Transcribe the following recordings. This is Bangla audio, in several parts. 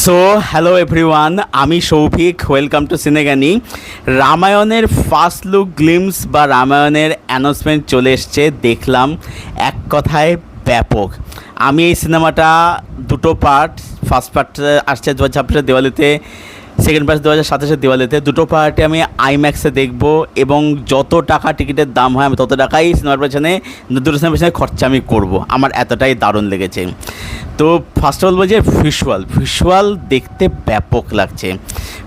সো হ্যালো এভরিওয়ান, আমি সৌভিক। Welcome to সিনেগানি। রামায়ণের ফার্স্ট লুক গ্লিমস বা রামায়ণের অ্যানাউন্সমেন্ট চলে এসছে। দেখলাম, এক কথায় ব্যাপক। আমি এই সিনেমাটা দুটো পার্ট, ফার্স্ট পার্ট আসছে 2026 দিওয়ালিতে, সেকেন্ড পার্ট 2027 দিওয়ালিতে। দুটো পার্টে আমি আইম্যাক্সে দেখব এবং যত টাকা টিকিটের দাম হয় আমি তত টাকাই সিনেমার পেছনে, দুটো সিনেমার পেছনে খরচা আমি করবো। আমার এতটাই দারুণ লেগেছে। তো ফার্স্ট অফ অল বলছি, ভিজুয়াল দেখতে ব্যাপক লাগছে।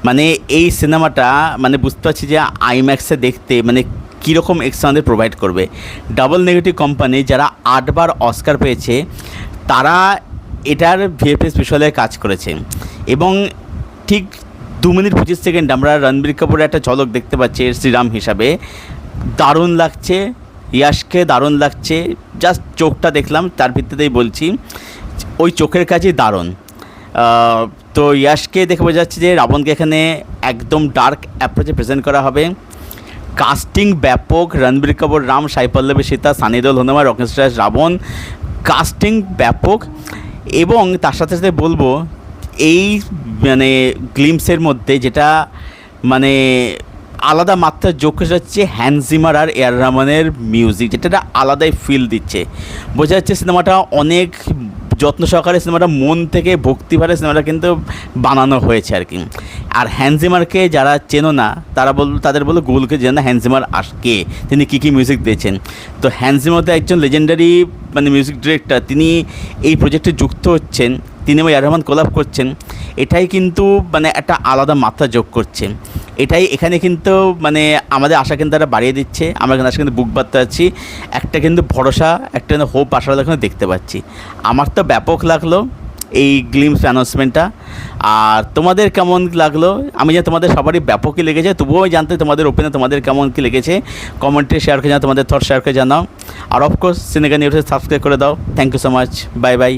মানে এই সিনেমাটা মানে বুঝতে পারছি যে আইম্যাক্সে দেখতে মানে কীরকম এক্সট্রা আমাদের প্রোভাইড করবে। ডাবল নেগেটিভ কোম্পানি যারা 8বার অস্কার পেয়েছে, তারা এটার ভিএফএক্স ভিজুয়ালে কাজ করেছে এবং ঠিক 2 মিনিট 25 সেকেন্ড আমরা রণবীর কাপুরের একটা ঝলক দেখতে পাচ্ছি শ্রীরাম হিসাবে। দারুণ লাগছে, ইয়াশকে দারুণ লাগছে। জাস্ট চোখটা দেখলাম, তার ভিত্তিতেই বলছি, ওই চোখের কাজই দারুণ। তো ইয়াশকে দেখে বোঝা যাচ্ছে যে রাবণকে এখানে একদম ডার্ক অ্যাপ্রোচে প্রেজেন্ট করা হবে। কাস্টিং ব্যাপক, Ranbir Kapoor Ram, Sai Pallavi Sita, Sunny Deol Hanuman, rocket star Ravana, casting ব্যাপক। এবং তার সাথে সাথে বলবো, এই মানে গ্লিমসের মধ্যে যেটা মানে আলাদা মাত্রা যোগ করে যাচ্ছে হ্যান্স জিমার আর এআর রহমানের মিউজিক, যেটা আলাদাই ফিল দিচ্ছে। বোঝা যাচ্ছে সিনেমাটা অনেক যত্ন সহকারে, সিনেমাটা মন থেকে ভক্তিভারে সিনেমাটা কিন্তু বানানো হয়েছে আর কি। আর হ্যান্স জিমারকে যারা চেনো না তাদের বলো গুগলকে জেনে না হ্যান্স জিমার কে, তিনি কী মিউজিক দিয়েছেন। তো হ্যান্স জিমার তো একজন লেজেন্ডারি মানে মিউজিক ডিরেক্টর, তিনি এই প্রজেক্টে যুক্ত হচ্ছেন, তিনি এআর রহমান কোলাব করছেন। এটাই কিন্তু মানে একটা আলাদা মাত্রা যোগ করছে। এটাই এখানে কিন্তু মানে আমাদের আশা কিন্তু তারা বাড়িয়ে দিচ্ছে। আমরা কিন্তু আশা কিন্তু বুক বাঁধতে পারছি, একটা কিন্তু ভরসা, একটা কিন্তু হোপ আশা কিন্তু দেখতে পাচ্ছি। আমার তো ব্যাপক লাগলো এই গ্লিমস অ্যানাউন্সমেন্টটা। আর তোমাদের কেমন লাগলো? আমি জানি তোমাদের সবারই ব্যাপকই লেগেছে, তবুও জানতে তোমাদের ওপিনিয়ন, তোমাদের কেমন কী লেগেছে কমেন্টে শেয়ার করে জানাও, তোমাদের থট শেয়ার করে জানাও। আর অফকোর্স সিনেগানি নিউজে সাবস্ক্রাইব করে দাও। Thank you so much, bye by.